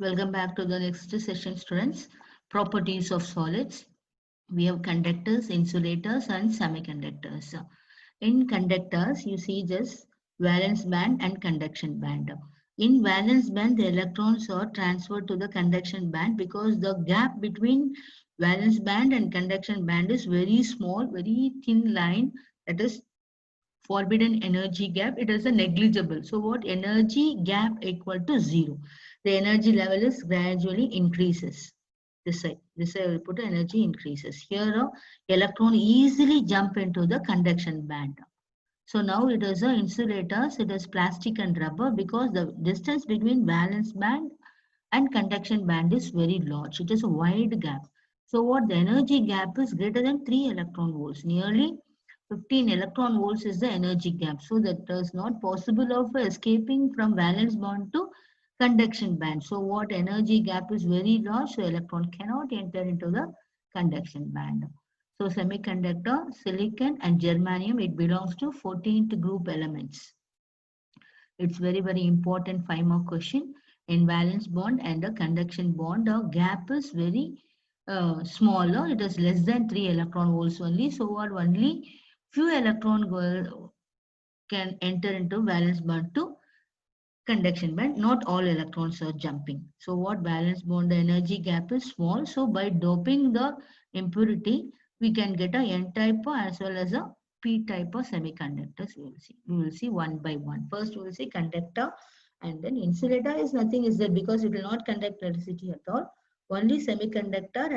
Welcome back to the next session, students. Properties of solids. We have conductors, insulators, and semiconductors. In conductors, you see this valence band and conduction band. In valence band, the electrons are transferred to the conduction band because the gap between valence band and conduction band is very small, very thin line. That is forbidden energy gap. It is a negligible. So what energy gap equal to zero? The energy level is gradually increases. This side I will put energy increases. Here electron easily jump into the conduction band. So now it is a insulators, it is plastic and rubber because the distance between valence band and conduction band is very large. It is a wide gap. So what the energy gap is greater than 3 electron volts. Nearly 15 electron volts is the energy gap. So that is not possible of escaping from valence band to conduction band. So what energy gap is very large, so electron cannot enter into the conduction band. So semiconductor, silicon and germanium, it belongs to 14th group elements. It's very important 5 mark question. In valence bond and the conduction bond, the gap is very smaller. It is less than 3 electron volts only. So what only few electron can enter into valence bond to conduction band. Not all electrons are jumping. So what valence bond, the energy gap is small. So by doping the impurity, we can get a N-type as well as a P-type of semiconductors. We will see. We will see one by one. First, we will see conductor, and then insulator is nothing is there because it will not conduct electricity at all. Only semiconductor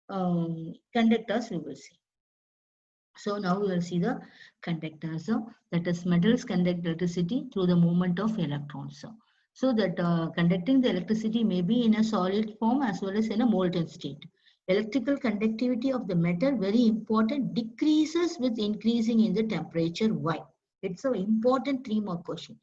and conductors we will see. So now we will see the conductors. That is metals conduct electricity through the movement of electrons. So that conducting the electricity may be in a solid form as well as in a molten state. Electrical conductivity of the metal, very important, decreases with increasing in the temperature. Why? It's an important 3 mark question.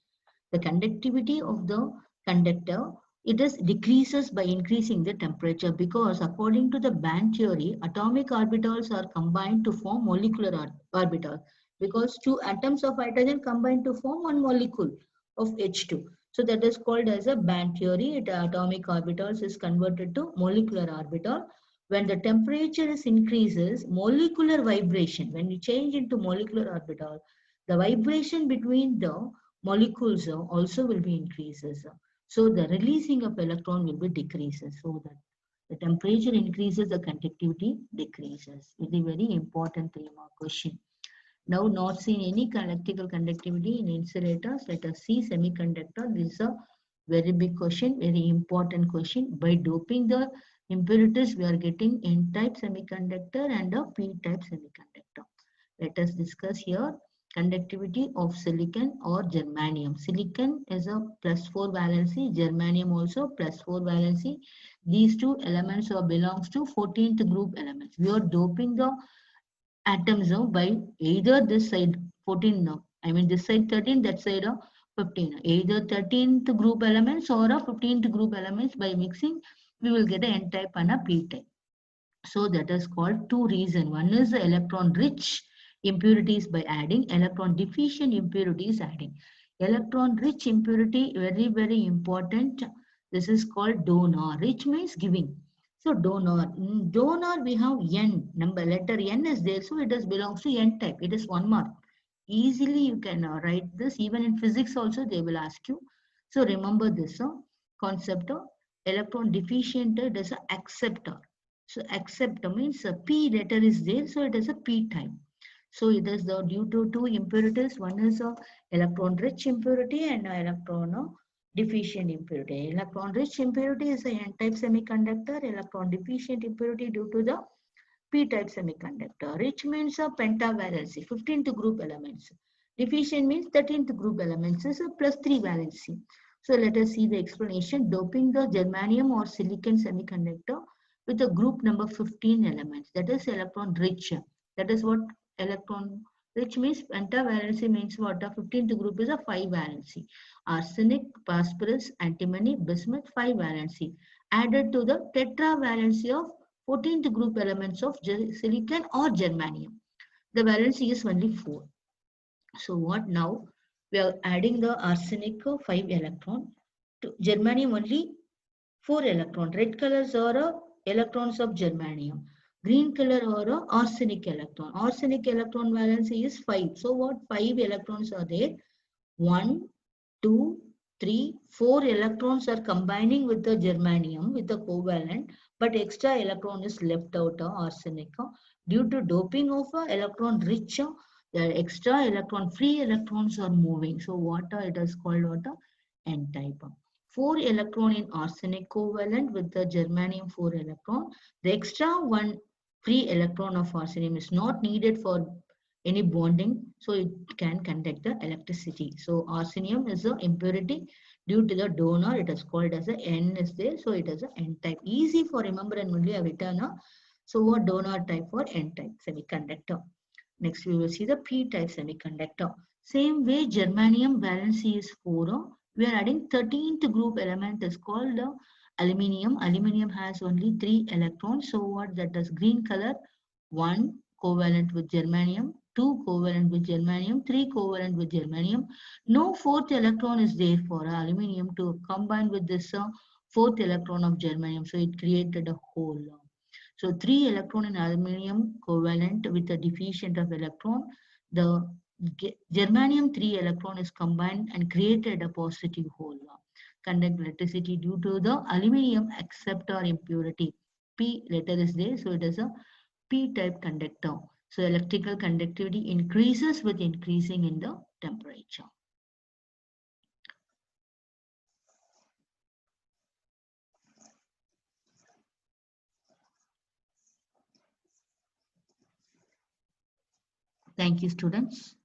The conductivity of the conductor, it is decreases by increasing the temperature because according to the band theory, atomic orbitals are combined to form molecular orbitals because two atoms of hydrogen combine to form one molecule of H2. So that is called as a band theory. Atomic orbitals is converted to molecular orbital. When the temperature is increases, molecular vibration, when you change into molecular orbital, the vibration between the molecules also will be increases. So the releasing of electron will be decreases. So that the temperature increases, the conductivity decreases. Very important 3 mark question. Now not seen any electrical conductivity in insulators. Let us see semiconductor. This is a very big question, very important question. By doping the impurities, we are getting N-type semiconductor and a P-type semiconductor. Let us discuss here conductivity of silicon or germanium. Silicon is a +4 valency, germanium also +4 valency. These two elements belongs to 14th group elements. We are doping the atoms by either this side 14, I mean this side 13, that side 15. Either 13th group elements or a 15th group elements. By mixing, we will get an N-type and a P-type. So that is called two reasons. One is the electron rich impurities by adding, electron deficient impurities adding. Electron rich impurity, very important. This is called donor. Rich means giving. So donor. In donor we have N number, letter N is there, so it does belongs to N type. It is 1 mark. Easily you can write this. Even in physics also they will ask you. So remember this concept of electron deficient. It is an acceptor. So accept means a P letter is there, so it is a P type. So it is the due to two impurities. One is a electron rich impurity and electron deficient impurity. Electron rich impurity is a N-type semiconductor. Electron deficient impurity due to the P-type semiconductor. Rich means a pentavalency, 15th group elements. Deficient means 13th group elements is a +3 valency. So let us see the explanation. Doping the germanium or silicon semiconductor with a group number 15 elements. That is electron rich. That is what electron rich means. Pentavalency means what? A 15th group is a 5 valency. Arsenic, phosphorus, antimony, bismuth 5 valency. Added to the tetravalency of 14th group elements of silicon or germanium. The valency is only 4. So what now? We are adding the arsenic 5 electron to germanium only 4 electrons. Red colors are electrons of germanium. Green color are arsenic electron. Arsenic electron valency is 5. So what 5 electrons are there? 1, 2, 3, 4 electrons are combining with the germanium with the covalent, but extra electron is left out of arsenic. Due to doping of electron rich, the extra electron, free electrons are moving. So what it is called what? N-type. 4 electron in arsenic covalent with the germanium 4 electron. The extra one free electron of arsenium is not needed for any bonding, so it can conduct the electricity. So arsenium is an impurity due to the donor. It is called as a N is there, so it is a N type. Easy for remember and only have written. So what donor type for N type semiconductor. Next we will see the P type semiconductor. Same way germanium valency is 4. We are adding 13th group element is called aluminium. Aluminium has only 3 electrons. So what that is green color 1 covalent with germanium, 2 covalent with germanium, 3 covalent with germanium. No fourth electron is there for aluminium to combine with this fourth electron of germanium. So it created a hole. So 3 electron in aluminium covalent with a deficient of electron. The germanium 3 electron is combined and created a positive hole. Conduct electricity due to the aluminium acceptor impurity. P letter is there, so it is a P-type conductor. So electrical conductivity increases with increasing in the temperature. Thank you, students.